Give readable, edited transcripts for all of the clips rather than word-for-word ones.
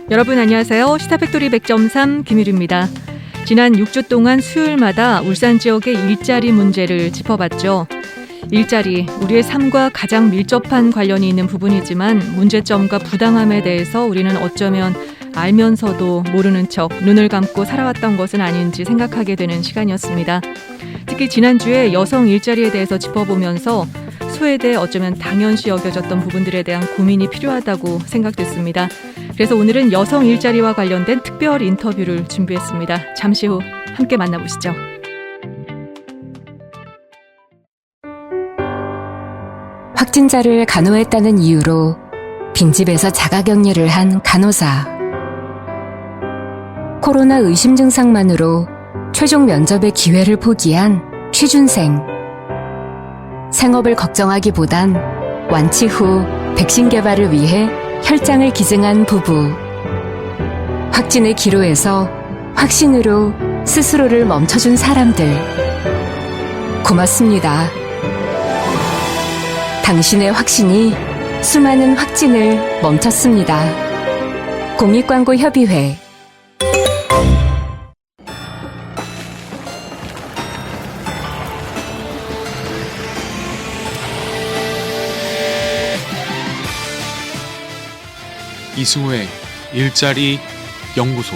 여러분 안녕하세요. 시사팩토리 100.3 김유리입니다. 지난 6주 동안 수요일마다 울산 지역의 일자리 문제를 짚어봤죠. 일자리, 우리의 삶과 가장 밀접한 관련이 있는 부분이지만 문제점과 부당함에 대해서 우리는 어쩌면 알면서도 모르는 척 눈을 감고 살아왔던 것은 아닌지 생각하게 되는 시간이었습니다. 특히 지난주에 여성 일자리에 대해서 짚어보면서 소외돼 어쩌면 당연시 여겨졌던 부분들에 대한 고민이 필요하다고 생각됐습니다. 그래서 오늘은 여성 일자리와 관련된 특별 인터뷰를 준비했습니다. 잠시 후 함께 만나보시죠. 확진자를 간호했다는 이유로 빈집에서 자가격리를 한 간호사. 코로나 의심 증상만으로 최종 면접의 기회를 포기한 취준생. 생업을 걱정하기보단 완치 후 백신 개발을 위해 혈장을 기증한 부부. 확진의 기로에서 확신으로 스스로를 멈춰준 사람들. 고맙습니다. 당신의 확신이 수많은 확진을 멈췄습니다. 공익광고협의회. 이승우의 일자리 연구소.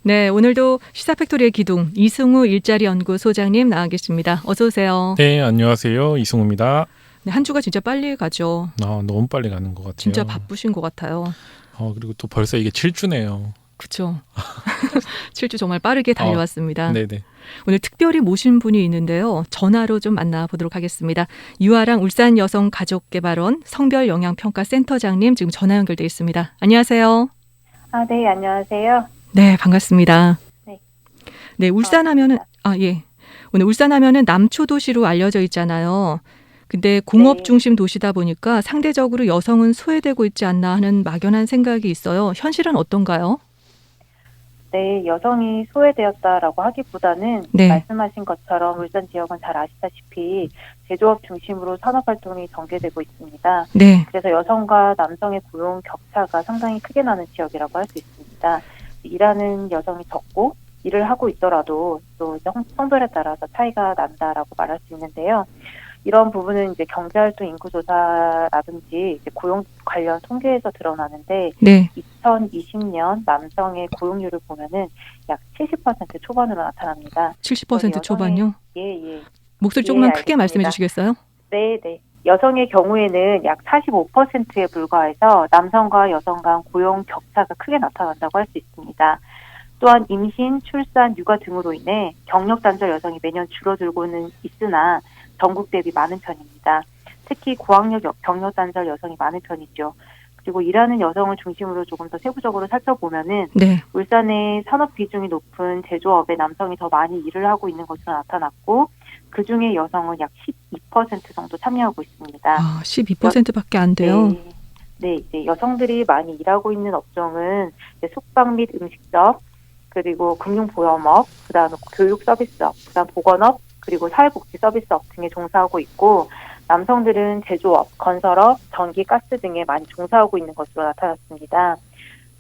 네, 오늘도 시사팩토리의 기둥 이승우 일자리 연구소장님 나와 계십니다. 어서 오세요. 네, 안녕하세요. 이승우입니다. 네, 한 주가 진짜 빨리 가죠. 너무 빨리 가는 것 같아요. 진짜 바쁘신 것 같아요. 그리고 또 벌써 이게 7주네요. 그렇죠. 7주 정말 빠르게 달려왔습니다. 네네. 오늘 특별히 모신 분이 있는데요. 전화로 좀 만나보도록 하겠습니다. 유아랑 울산 여성가족개발원 성별영향평가센터장님 지금 전화 연결돼 있습니다. 안녕하세요. 네, 안녕하세요. 네, 반갑습니다. 네. 네, 울산 하면은 예. 오늘 울산 하면은 남초 도시로 알려져 있잖아요. 근데 공업 중심 도시다 보니까 상대적으로 여성은 소외되고 있지 않나 하는 막연한 생각이 있어요. 현실은 어떤가요? 네, 여성이 소외되었다라고 하기보다는 네. 말씀하신 것처럼 울산 지역은 잘 아시다시피 제조업 중심으로 산업활동이 전개되고 있습니다. 네. 그래서 여성과 남성의 고용 격차가 상당히 크게 나는 지역이라고 할 수 있습니다. 일하는 여성이 적고 일을 하고 있더라도 또 성별에 따라서 차이가 난다라고 말할 수 있는데요. 이런 부분은 이제 경제활동 인구조사라든지 이제 고용 관련 통계에서 드러나는데, 네. 2020년 남성의 고용률을 보면은 약 70% 초반으로 나타납니다. 70% 초반요? 예. 목소리 조금만 크게 알겠습니다. 말씀해 주시겠어요? 네. 여성의 경우에는 약 45%에 불과해서 남성과 여성 간 고용 격차가 크게 나타난다고 할 수 있습니다. 또한 임신, 출산, 육아 등으로 인해 경력 단절 여성이 매년 줄어들고는 있으나 전국 대비 많은 편입니다. 특히 고학력 경력 단절 여성이 많은 편이죠. 그리고 일하는 여성을 중심으로 조금 더 세부적으로 살펴보면은 네. 울산의 산업 비중이 높은 제조업에 남성이 더 많이 일을 하고 있는 것으로 나타났고, 그중에 여성은 약 12% 정도 참여하고 있습니다. 12%밖에 안 돼요? 네, 이제 여성들이 많이 일하고 있는 업종은 이제 숙박 및 음식점, 그리고 금융보험업, 그다음에 교육 서비스업, 그다음 보건업, 그리고 사회복지 서비스업 등에 종사하고 있고, 남성들은 제조업, 건설업, 전기, 가스 등에 많이 종사하고 있는 것으로 나타났습니다.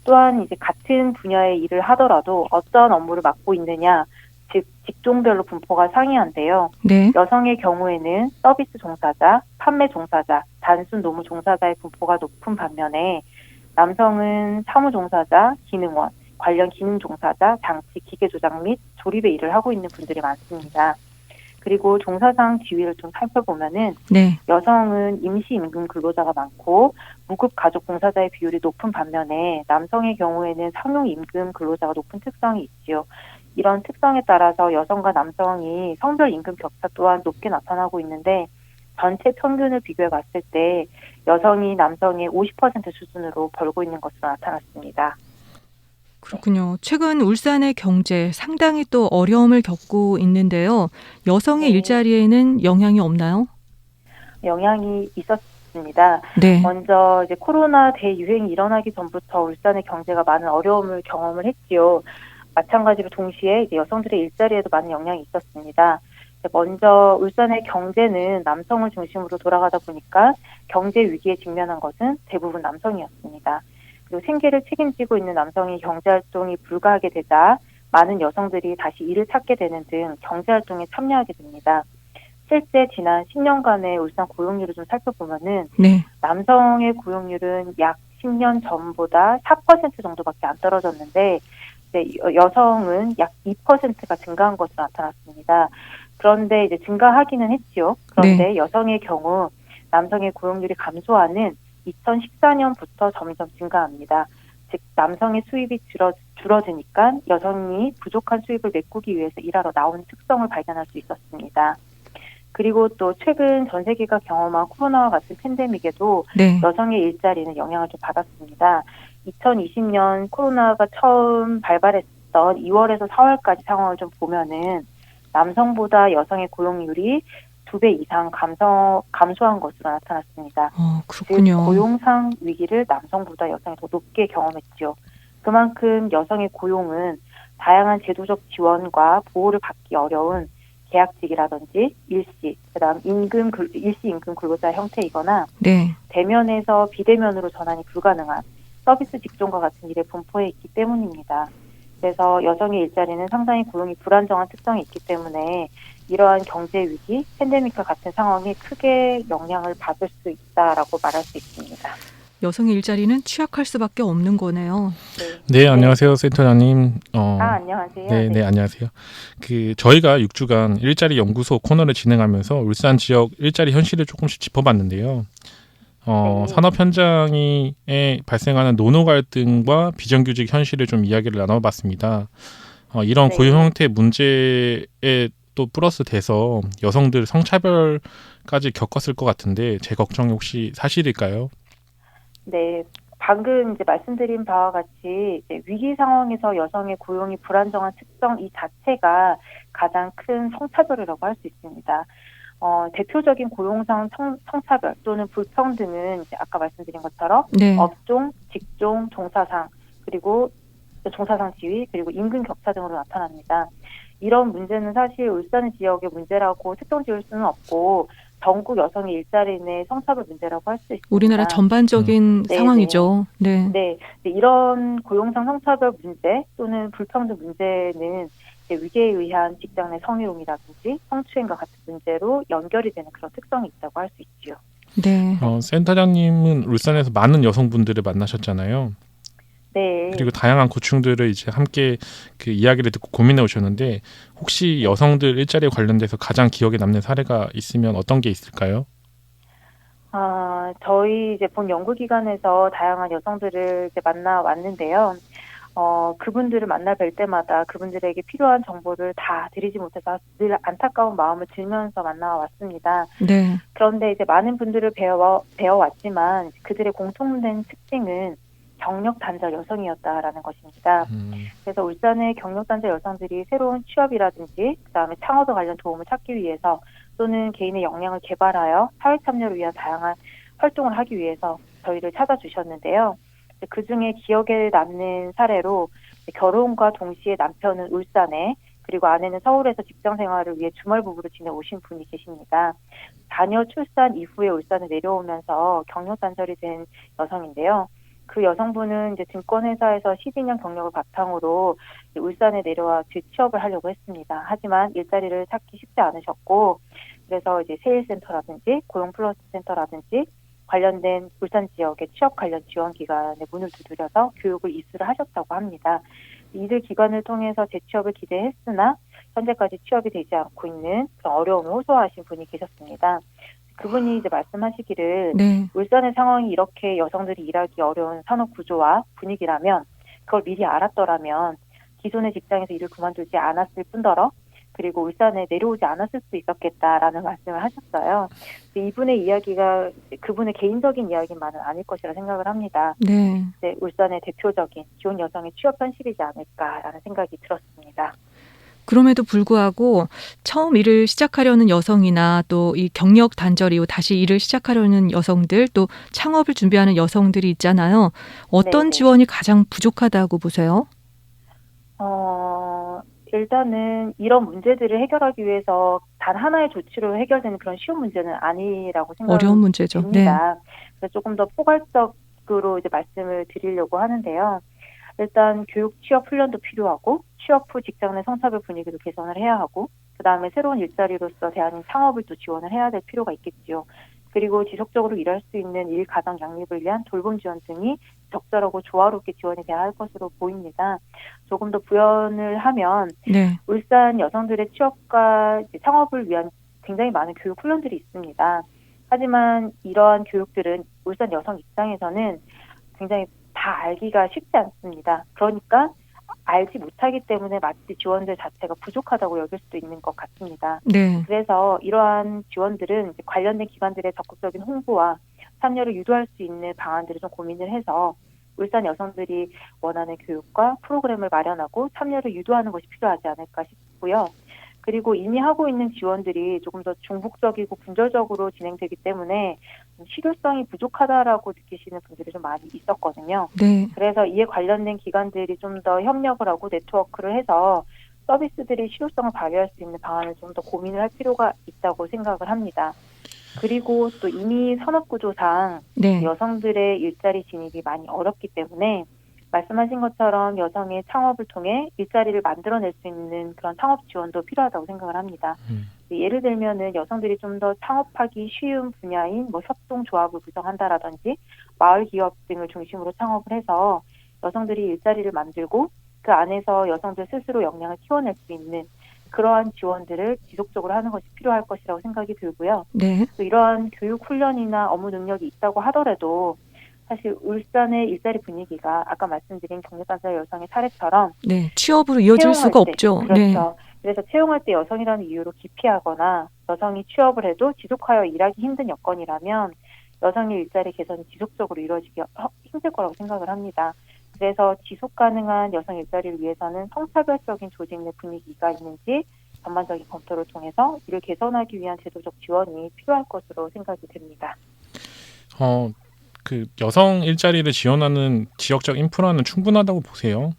또한 이제 같은 분야의 일을 하더라도 어떤 업무를 맡고 있느냐, 즉 직종별로 분포가 상이한데요. 네. 여성의 경우에는 서비스 종사자, 판매 종사자, 단순 노무 종사자의 분포가 높은 반면에 남성은 사무 종사자, 기능원, 관련 기능 종사자, 장치, 기계 조작 및 조립의 일을 하고 있는 분들이 많습니다. 그리고 종사상 지위를 좀 살펴보면은 네. 여성은 임시임금 근로자가 많고 무급 가족 봉사자의 비율이 높은 반면에 남성의 경우에는 상용임금 근로자가 높은 특성이 있지요. 이런 특성에 따라서 여성과 남성이 성별 임금 격차 또한 높게 나타나고 있는데, 전체 평균을 비교해 봤을 때 여성이 남성의 50% 수준으로 벌고 있는 것으로 나타났습니다. 그렇군요. 최근 울산의 경제 상당히 또 어려움을 겪고 있는데요. 여성의 일자리에는 영향이 없나요? 영향이 있었습니다. 네. 먼저 이제 코로나 대유행이 일어나기 전부터 울산의 경제가 많은 어려움을 경험을 했지요. 마찬가지로 동시에 이제 여성들의 일자리에도 많은 영향이 있었습니다. 먼저 울산의 경제는 남성을 중심으로 돌아가다 보니까 경제 위기에 직면한 것은 대부분 남성이었습니다. 그리고 생계를 책임지고 있는 남성이 경제활동이 불가하게 되자 많은 여성들이 다시 일을 찾게 되는 등 경제활동에 참여하게 됩니다. 실제 지난 10년간의 울산 고용률을 좀 살펴보면은 네. 남성의 고용률은 약 10년 전보다 4% 정도밖에 안 떨어졌는데 이제 여성은 약 2%가 증가한 것으로 나타났습니다. 그런데 이제 증가하기는 했지요. 그런데 여성의 경우 남성의 고용률이 감소하는 2014년부터 점점 증가합니다. 즉 남성의 수입이 줄어드니까 여성이 부족한 수입을 메꾸기 위해서 일하러 나오는 특성을 발견할 수 있었습니다. 그리고 또 최근 전 세계가 경험한 코로나와 같은 팬데믹에도 네. 여성의 일자리는 영향을 좀 받았습니다. 2020년 코로나가 처음 발발했던 2월에서 4월까지 상황을 좀 보면은 남성보다 여성의 고용률이 2배 이상 감소한 것으로 나타났습니다. 즉 그렇군요. 고용상 위기를 남성보다 여성이 더 높게 경험했죠. 그만큼 여성의 고용은 다양한 제도적 지원과 보호를 받기 어려운 계약직이라든지 일시, 그다음 일시 임금 근로자 형태이거나 네. 대면에서 비대면으로 전환이 불가능한 서비스 직종과 같은 일에 분포해 있기 때문입니다. 그래서 여성의 일자리는 상당히 고용이 불안정한 특성이 있기 때문에 이러한 경제 위기, 팬데믹과 같은 상황에 크게 영향을 받을 수 있다라고 말할 수 있습니다. 여성의 일자리는 취약할 수밖에 없는 거네요. 네, 안녕하세요, 센터장님. 안녕하세요. 네, 안녕하세요. 저희가 6주간 일자리 연구소 코너를 진행하면서 울산 지역 일자리 현실을 조금씩 짚어봤는데요. 산업 현장에 발생하는 노노 갈등과 비정규직 현실을 좀 이야기를 나눠봤습니다. 이런 고용 형태 문제에 또 플러스 돼서 여성들 성차별까지 겪었을 것 같은데 제 걱정이 혹시 사실일까요? 네, 방금 이제 말씀드린 바와 같이 이제 위기 상황에서 여성의 고용이 불안정한 특성 이 자체가 가장 큰 성차별이라고 할 수 있습니다. 대표적인 고용상 성차별 또는 불평등은 이제 아까 말씀드린 것처럼 네. 업종, 직종, 종사상 그리고 종사상 지위 그리고 임금 격차 등으로 나타납니다. 이런 문제는 사실 울산 지역의 문제라고 특정 지을 수는 없고 전국 여성의 일자리 내 성차별 문제라고 할 수 있습니다. 우리나라 전반적인 상황이죠. 네. 네, 이런 고용상 성차별 문제 또는 불평등 문제는 위계에 의한 직장 내 성희롱이라든지 성추행과 같은 문제로 연결이 되는 그런 특성이 있다고 할 수 있죠. 네. 센터장님은 울산에서 많은 여성분들을 만나셨잖아요. 네. 그리고 다양한 고충들을 이제 함께 이야기를 듣고 고민해 오셨는데 혹시 여성들 일자리에 관련돼서 가장 기억에 남는 사례가 있으면 어떤 게 있을까요? 저희 이제 본 연구기관에서 다양한 여성들을 이제 만나 왔는데요. 그분들을 만나 뵐 때마다 그분들에게 필요한 정보를 다 드리지 못해서 늘 안타까운 마음을 들면서 만나 왔습니다. 네. 그런데 이제 많은 분들을 배워왔지만 그들의 공통된 특징은 경력 단절 여성이었다라는 것입니다. 그래서 울산의 경력 단절 여성들이 새로운 취업이라든지 그다음에 창업에 관련 도움을 찾기 위해서 또는 개인의 역량을 개발하여 사회 참여를 위한 다양한 활동을 하기 위해서 저희를 찾아주셨는데요. 그중에 기억에 남는 사례로 결혼과 동시에 남편은 울산에 그리고 아내는 서울에서 직장 생활을 위해 주말 부부로 지내오신 분이 계십니다. 자녀 출산 이후에 울산에 내려오면서 경력 단절이 된 여성인데요. 그 여성분은 이제 증권회사에서 12년 경력을 바탕으로 울산에 내려와 재취업을 하려고 했습니다. 하지만 일자리를 찾기 쉽지 않으셨고, 그래서 이제 세일센터라든지 고용플러스 센터라든지 관련된 울산 지역의 취업 관련 지원 기관에 문을 두드려서 교육을 이수를 하셨다고 합니다. 이들 기관을 통해서 재취업을 기대했으나 현재까지 취업이 되지 않고 있는 그런 어려움을 호소하신 분이 계셨습니다. 그분이 이제 말씀하시기를 네. 울산의 상황이 이렇게 여성들이 일하기 어려운 산업 구조와 분위기라면 그걸 미리 알았더라면 기존의 직장에서 일을 그만두지 않았을 뿐더러 그리고 울산에 내려오지 않았을 수 있었겠다라는 말씀을 하셨어요. 이분의 이야기가 그분의 개인적인 이야기만은 아닐 것이라 생각을 합니다. 네. 울산의 대표적인 기혼 여성의 취업 현실이지 않을까라는 생각이 들었습니다. 그럼에도 불구하고 처음 일을 시작하려는 여성이나 또 이 경력 단절 이후 다시 일을 시작하려는 여성들 또 창업을 준비하는 여성들이 있잖아요. 어떤 네네. 지원이 가장 부족하다고 보세요? 일단은 이런 문제들을 해결하기 위해서 단 하나의 조치로 해결되는 그런 쉬운 문제는 아니라고 어려운 문제죠. 네. 생각합니다. 그래서 조금 더 포괄적으로 이제 말씀을 드리려고 하는데요. 일단 교육 취업 훈련도 필요하고 취업 후 직장 내 성차별 분위기도 개선을 해야 하고 그다음에 새로운 일자리로서 대안인 창업을 또 지원을 해야 될 필요가 있겠지요. 그리고 지속적으로 일할 수 있는 일 가당 양립을 위한 돌봄 지원 등이 적절하고 조화롭게 지원이 돼야 할 것으로 보입니다. 조금 더 부연을 하면 네. 울산 여성들의 취업과 창업을 위한 굉장히 많은 교육 훈련들이 있습니다. 하지만 이러한 교육들은 울산 여성 입장에서는 굉장히 다 알기가 쉽지 않습니다. 그러니까 알지 못하기 때문에 마치 지원들 자체가 부족하다고 여길 수도 있는 것 같습니다. 네. 그래서 이러한 지원들은 이제 관련된 기관들의 적극적인 홍보와 참여를 유도할 수 있는 방안들을 좀 고민을 해서 울산 여성들이 원하는 교육과 프로그램을 마련하고 참여를 유도하는 것이 필요하지 않을까 싶고요. 그리고 이미 하고 있는 지원들이 조금 더 중복적이고 분절적으로 진행되기 때문에 실효성이 부족하다라고 느끼시는 분들이 좀 많이 있었거든요. 네. 그래서 이에 관련된 기관들이 좀 더 협력을 하고 네트워크를 해서 서비스들이 실효성을 발휘할 수 있는 방안을 좀 더 고민을 할 필요가 있다고 생각을 합니다. 그리고 또 이미 산업구조상 네. 여성들의 일자리 진입이 많이 어렵기 때문에 말씀하신 것처럼 여성의 창업을 통해 일자리를 만들어낼 수 있는 그런 창업 지원도 필요하다고 생각을 합니다. 예를 들면은 여성들이 좀 더 창업하기 쉬운 분야인 뭐 협동조합을 구성한다라든지 마을 기업 등을 중심으로 창업을 해서 여성들이 일자리를 만들고 그 안에서 여성들 스스로 역량을 키워낼 수 있는 그러한 지원들을 지속적으로 하는 것이 필요할 것이라고 생각이 들고요. 네. 또 이러한 교육 훈련이나 업무 능력이 있다고 하더라도 사실 울산의 일자리 분위기가 아까 말씀드린 경력단절 여성의 사례처럼 네. 취업으로 이어질 채용할 수가 때, 없죠. 그렇죠. 네. 그래서 채용할 때 여성이라는 이유로 기피하거나 여성이 취업을 해도 지속하여 일하기 힘든 여건이라면 여성의 일자리 개선이 지속적으로 이루어지기 힘들 거라고 생각을 합니다. 그래서 지속 가능한 여성 일자리를 위해서는 성차별적인 조직 내 분위기가 있는지 전반적인 검토를 통해서 이를 개선하기 위한 제도적 지원이 필요할 것으로 생각이 됩니다. 그 여성 일자리를 지원하는 지역적 인프라는 충분하다고 보세요,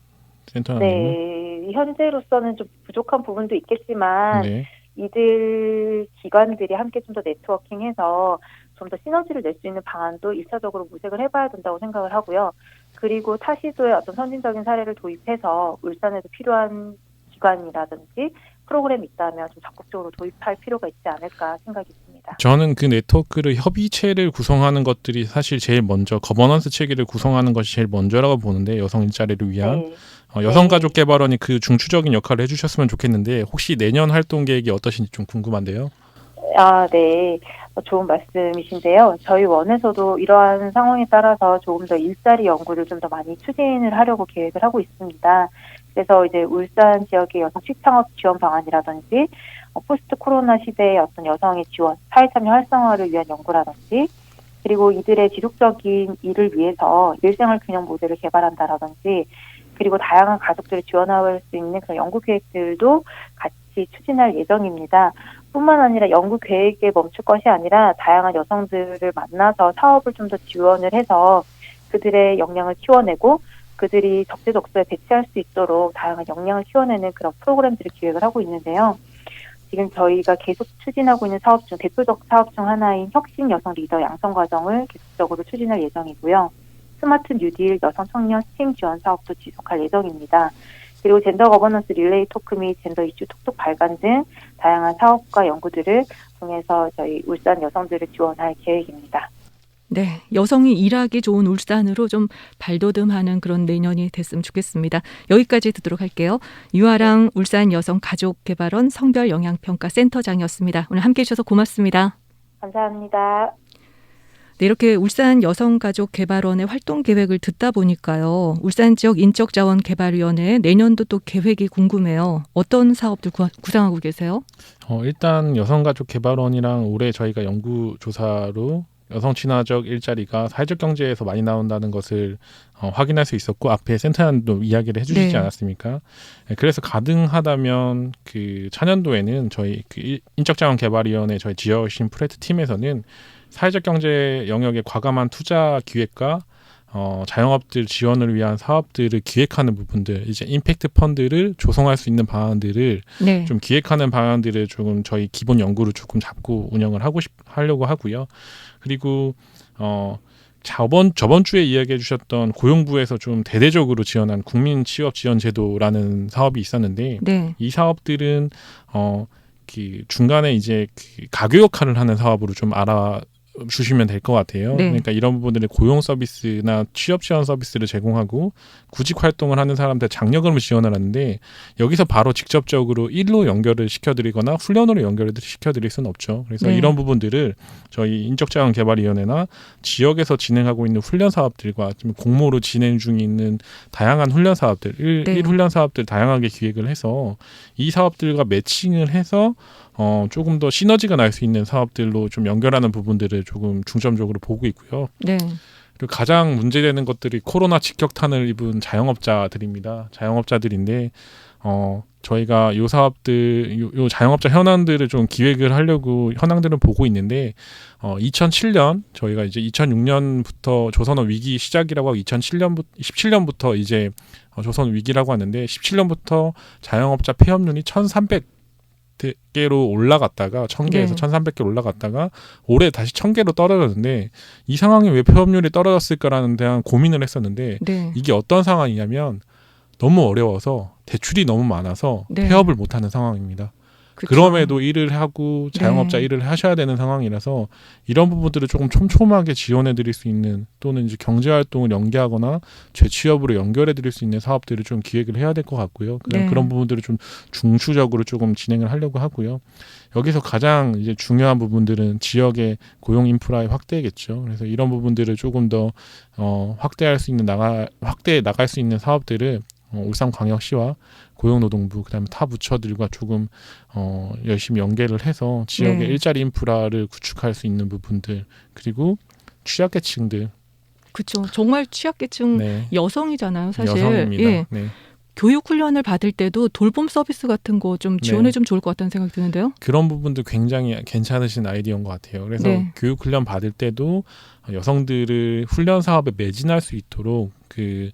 센터장님은? 네, 현재로서는 좀 부족한 부분도 있겠지만 네. 이들 기관들이 함께 좀 더 네트워킹해서 좀 더 시너지를 낼 수 있는 방안도 1차적으로 모색을 해봐야 된다고 생각을 하고요. 그리고 타시도의 어떤 선진적인 사례를 도입해서 울산에도 필요한 기관이라든지 프로그램이 있다면 좀 적극적으로 도입할 필요가 있지 않을까 생각이 듭니다. 저는 그 네트워크를 협의체를 구성하는 것들이 사실 제일 먼저 거버넌스 체계를 구성하는 것이 제일 먼저라고 보는데 여성 일자리를 위한 네. 여성가족개발원이 그 중추적인 역할을 해주셨으면 좋겠는데 혹시 내년 활동 계획이 어떠신지 좀 궁금한데요. 네. 좋은 말씀이신데요. 저희 원에서도 이러한 상황에 따라서 조금 더 일자리 연구를 좀 더 많이 추진을 하려고 계획을 하고 있습니다. 그래서 이제 울산 지역의 여성 식창업 지원 방안이라든지 포스트 코로나 시대의 어떤 여성의 지원, 사회참여 활성화를 위한 연구라든지 그리고 이들의 지속적인 일을 위해서 일생활 균형 모델을 개발한다라든지 그리고 다양한 가족들을 지원할 수 있는 그런 연구 계획들도 같이 추진할 예정입니다. 뿐만 아니라 연구 계획에 멈출 것이 아니라 다양한 여성들을 만나서 사업을 좀 더 지원을 해서 그들의 역량을 키워내고 그들이 적재적소에 배치할 수 있도록 다양한 역량을 키워내는 그런 프로그램들을 기획을 하고 있는데요. 지금 저희가 계속 추진하고 있는 사업 중 대표적 사업 중 하나인 혁신 여성 리더 양성 과정을 계속적으로 추진할 예정이고요. 스마트 뉴딜 여성 청년 스팀 지원 사업도 지속할 예정입니다. 그리고 젠더 거버넌스 릴레이 토크 및 젠더 이슈 톡톡 발간 등 다양한 사업과 연구들을 통해서 저희 울산 여성들을 지원할 계획입니다. 네, 여성이 일하기 좋은 울산으로 좀 발돋움하는 그런 내년이 됐으면 좋겠습니다. 여기까지 듣도록 할게요. 유아랑 울산 여성가족개발원 성별영향평가센터장이었습니다. 오늘 함께해 주셔서 고맙습니다. 감사합니다. 네, 이렇게 울산 여성가족개발원의 활동 계획을 듣다 보니까요. 울산 지역 인적자원개발위원회 내년도 또 계획이 궁금해요. 어떤 사업들 구상하고 계세요? 일단 여성가족개발원이랑 올해 저희가 연구조사로 여성 친화적 일자리가 사회적 경제에서 많이 나온다는 것을 확인할 수 있었고 앞에 센터장도 이야기를 해주시지 네. 않았습니까? 그래서 가능하다면 그 차년도에는 저희 그 인적자원개발위원회 저희 지역신 프로젝트 팀에서는 사회적 경제 영역의 과감한 투자 기획과 자영업들 지원을 위한 사업들을 기획하는 부분들, 이제 임팩트 펀드를 조성할 수 있는 방안들을 네. 좀 기획하는 방안들을 조금 저희 기본 연구를 조금 잡고 운영을 하려고 하고요. 그리고 저번 주에 이야기해 주셨던 고용부에서 좀 대대적으로 지원한 국민 취업 지원 제도라는 사업이 있었는데 네. 이 사업들은 그 중간에 이제 그 가교 역할을 하는 사업으로 좀 알아주시면 될 것 같아요. 네. 그러니까 이런 부분들의 고용 서비스나 취업 지원 서비스를 제공하고 구직 활동을 하는 사람들 장려금을 지원을 하는데 여기서 바로 직접적으로 일로 연결을 시켜드리거나 훈련으로 연결을 시켜드릴 수는 없죠. 그래서 네. 이런 부분들을 저희 인적자원개발위원회나 지역에서 진행하고 있는 훈련 사업들과 좀 공모로 진행 중에 있는 다양한 훈련 사업들, 네. 일 훈련 사업들 다양하게 기획을 해서 이 사업들과 매칭을 해서 조금 더 시너지가 날 수 있는 사업들로 좀 연결하는 부분들을 조금 중점적으로 보고 있고요. 네. 그리고 가장 문제되는 것들이 코로나 직격탄을 입은 자영업자들입니다. 자영업자들인데 저희가 요 사업들, 요 자영업자 현황들을 좀 기획을 하려고 현황들을 보고 있는데 2007년 저희가 이제 2006년부터 조선업 위기 시작이라고 하고 17년부터 이제 조선 위기라고 하는데 17년부터 자영업자 폐업률이 1,300개로 올라갔다가 1,000개에서 네. 1,300개 올라갔다가 올해 다시 1,000개로 떨어졌는데 이 상황이 왜 폐업률이 떨어졌을까라는 대한 고민을 했었는데 네. 이게 어떤 상황이냐면 너무 어려워서 대출이 너무 많아서 네. 폐업을 못하는 상황입니다. 그쵸. 그럼에도 일을 하고 자영업자 네. 일을 하셔야 되는 상황이라서 이런 부분들을 조금 촘촘하게 지원해 드릴 수 있는 또는 이제 경제활동을 연계하거나 재취업으로 연결해 드릴 수 있는 사업들을 좀 기획을 해야 될 것 같고요. 네. 그런 부분들을 좀 중추적으로 조금 진행을 하려고 하고요. 여기서 가장 이제 중요한 부분들은 지역의 고용 인프라의 확대겠죠. 그래서 이런 부분들을 조금 더 확대해 나갈 수 있는 사업들을 울산광역시와 고용노동부 그다음에 타 부처들과 조금 열심히 연계를 해서 지역의 네. 일자리 인프라를 구축할 수 있는 부분들 그리고 취약계층들 그렇죠. 정말 취약계층 네. 여성이잖아요, 사실. 여성입니다. 예. 네. 교육 훈련을 받을 때도 돌봄 서비스 같은 거 좀 지원해 네. 주면 좋을 것 같다는 생각이 드는데요. 그런 부분도 굉장히 괜찮으신 아이디어인 것 같아요. 그래서 네. 교육 훈련 받을 때도 여성들을 훈련 사업에 매진할 수 있도록 그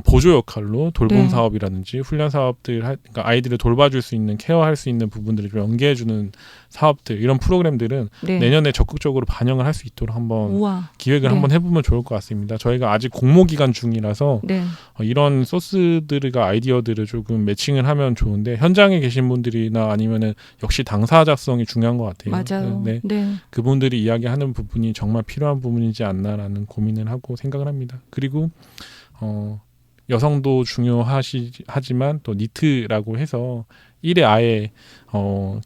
보조 역할로 돌봄 네. 사업이라든지 훈련 사업들, 그러니까 아이들을 돌봐줄 수 있는 케어할 수 있는 부분들을 좀 연계해주는 사업들 이런 프로그램들은 네. 내년에 적극적으로 반영을 할 수 있도록 한번 우와. 기획을 네. 한번 해보면 좋을 것 같습니다. 저희가 아직 공모 기간 중이라서 네. 이런 소스들과 아이디어들을 조금 매칭을 하면 좋은데 현장에 계신 분들이나 아니면은 역시 당사자성이 중요한 것 같아요. 맞아요. 네. 네. 그분들이 이야기하는 부분이 정말 필요한 부분이지 않나라는 고민을 하고 생각을 합니다. 그리고 여성도 중요하지만 또 니트라고 해서 일에 아예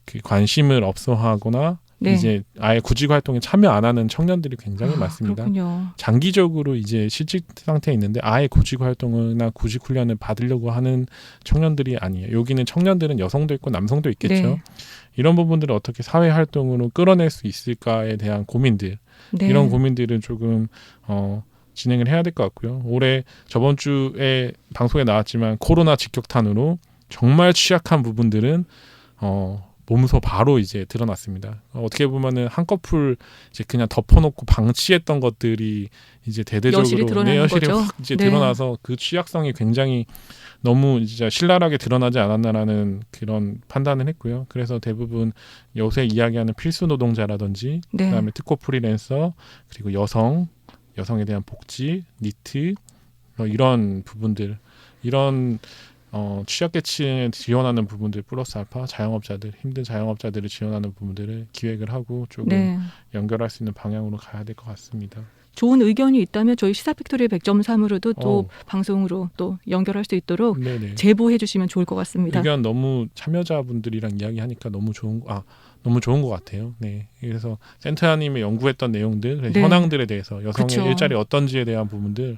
그 관심을 없어하거나 네. 이제 아예 구직 활동에 참여 안 하는 청년들이 굉장히 아, 많습니다. 그렇군요. 장기적으로 이제 실직 상태에 있는데 아예 구직 활동이나 구직 훈련을 받으려고 하는 청년들이 아니에요. 여기는 청년들은 여성도 있고 남성도 있겠죠. 네. 이런 부분들을 어떻게 사회 활동으로 끌어낼 수 있을까에 대한 고민들, 네. 이런 고민들은 조금 진행을 해야 될 것 같고요. 올해 저번 주에 방송에 나왔지만 코로나 직격탄으로 정말 취약한 부분들은 몸소 바로 이제 드러났습니다. 어떻게 보면은 한꺼풀 이제 그냥 덮어놓고 방치했던 것들이 이제 대대적으로 여실히 드러나는 여실히 거죠. 확 이제 네. 드러나서 그 취약성이 굉장히 너무 진짜 신랄하게 드러나지 않았나라는 그런 판단을 했고요. 그래서 대부분 요새 이야기하는 필수 노동자라든지 네. 그다음에 특고 프리랜서 그리고 여성에 대한 복지, 니트 이런 부분들 이런 취약계층에 지원하는 부분들 플러스 알파 자영업자들 힘든 자영업자들을 지원하는 부분들을 기획을 하고 조금 네. 연결할 수 있는 방향으로 가야 될 것 같습니다. 좋은 의견이 있다면 저희 시사팩토리 100.3으로도 또 어. 방송으로 또 연결할 수 있도록 네네. 제보해 주시면 좋을 것 같습니다. 의견 너무 참여자분들이랑 이야기하니까 너무 좋은 것 같아요. 네. 그래서 센터장님이 연구했던 내용들, 네. 현황들에 대해서 여성의 그쵸. 일자리 어떤지에 대한 부분들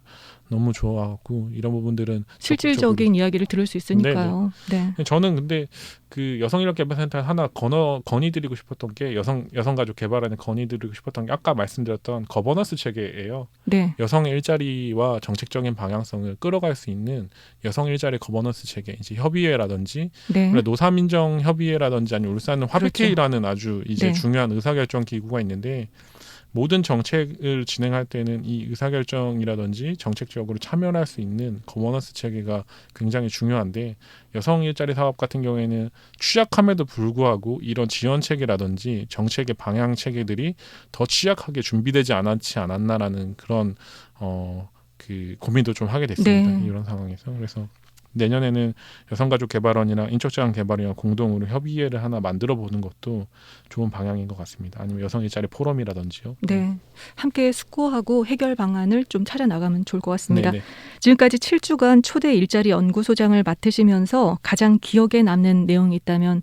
너무 좋아갖고 이런 부분들은 실질적인 이야기를 들을 수 있으니까요. 네. 저는 근데 그 여성인력개발센터 하나 건의드리고 싶었던 게 여성가족 개발안에 건의드리고 싶었던 게 아까 말씀드렸던 거버넌스 체계예요. 네. 여성의 일자리와 정책적인 방향성을 끌어갈 수 있는 여성 일자리 거버넌스 체계, 이제 협의회라든지 네. 노사민정 협의회라든지 아니면 울산은 화백회의라는 아주 이제 네. 중요한 의사결정 기구가 있는데 모든 정책을 진행할 때는 이 의사결정이라든지 정책적으로 참여할 수 있는 거버넌스 체계가 굉장히 중요한데 여성 일자리 사업 같은 경우에는 취약함에도 불구하고 이런 지원 체계라든지 정책의 방향 체계들이 더 취약하게 준비되지 않았나라는 그런 그 고민도 좀 하게 됐습니다. 네. 이런 상황에서. 그래서 내년에는 여성가족개발원이랑 인적자원개발원이랑 공동으로 협의회를 하나 만들어 보는 것도 좋은 방향인 것 같습니다. 아니면 여성일자리 포럼이라든지요. 네. 함께 숙고하고 해결 방안을 좀 찾아 나가면 좋을 것 같습니다. 네네. 지금까지 7주간 초대 일자리 연구소장을 맡으시면서 가장 기억에 남는 내용이 있다면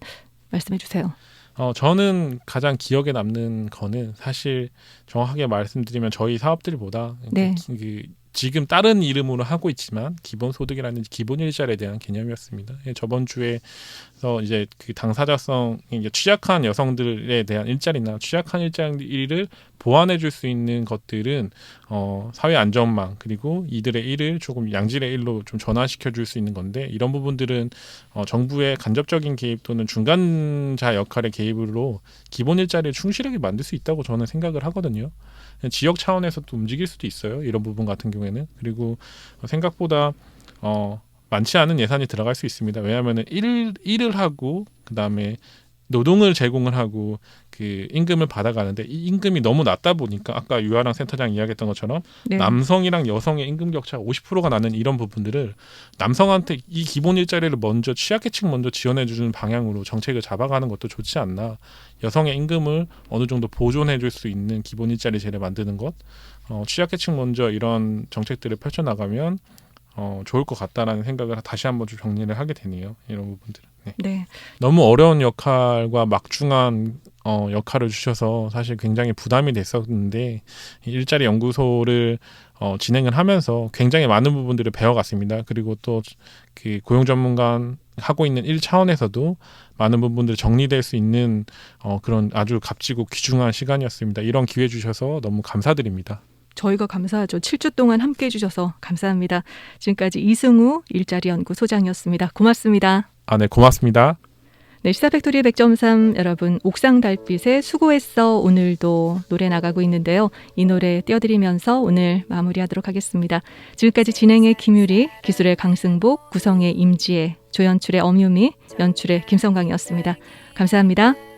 말씀해 주세요. 저는 가장 기억에 남는 거는 사실 정확하게 말씀드리면 저희 사업들보다 네. 지금 다른 이름으로 하고 있지만 기본소득이라는 기본 일자리에 대한 개념이었습니다. 저번 주에서 이제 그 당사자성 이제 취약한 여성들에 대한 일자리나 취약한 일자리를 보완해 줄 수 있는 것들은 사회 안전망 그리고 이들의 일을 조금 양질의 일로 좀 전환시켜 줄 수 있는 건데 이런 부분들은 정부의 간접적인 개입 또는 중간자 역할의 개입으로 기본 일자리를 충실하게 만들 수 있다고 저는 생각을 하거든요. 지역 차원에서 또 움직일 수도 있어요. 이런 부분 같은 경우에는. 그리고 생각보다 많지 않은 예산이 들어갈 수 있습니다. 왜냐하면 일을 하고 그다음에 노동을 제공을 하고 그 임금을 받아가는데 이 임금이 너무 낮다 보니까 아까 유아랑 센터장 이야기했던 것처럼 네. 남성이랑 여성의 임금 격차가 50%가 나는 이런 부분들을 남성한테 이 기본 일자리를 먼저 취약계층 먼저 지원해 주는 방향으로 정책을 잡아가는 것도 좋지 않나. 여성의 임금을 어느 정도 보존해 줄 수 있는 기본 일자리 제를 만드는 것 취약계층 먼저 이런 정책들을 펼쳐나가면 좋을 것 같다라는 생각을 다시 한번 좀 정리를 하게 되네요. 이런 부분들은. 네. 네. 너무 어려운 역할과 막중한 역할을 주셔서 사실 굉장히 부담이 됐었는데 일자리 연구소를 진행을 하면서 굉장히 많은 부분들을 배워갔습니다. 그리고 또 그 고용 전문가 하고 있는 일 차원에서도 많은 부분들이 정리될 수 있는 그런 아주 값지고 귀중한 시간이었습니다. 이런 기회 주셔서 너무 감사드립니다. 저희가 감사하죠. 7주 동안 함께해 주셔서 감사합니다. 지금까지 이승우 일자리 연구소장이었습니다. 고맙습니다. 네, 고맙습니다. 네, 시사팩토리 100.3 여러분, 옥상 달빛에 수고했어 오늘도 노래 나가고 있는데요. 이 노래 띄워드리면서 오늘 마무리하도록 하겠습니다. 지금까지 진행의 김유리, 기술의 강승복, 구성의 임지혜, 조연출의 엄유미, 연출의 김성강이었습니다. 감사합니다.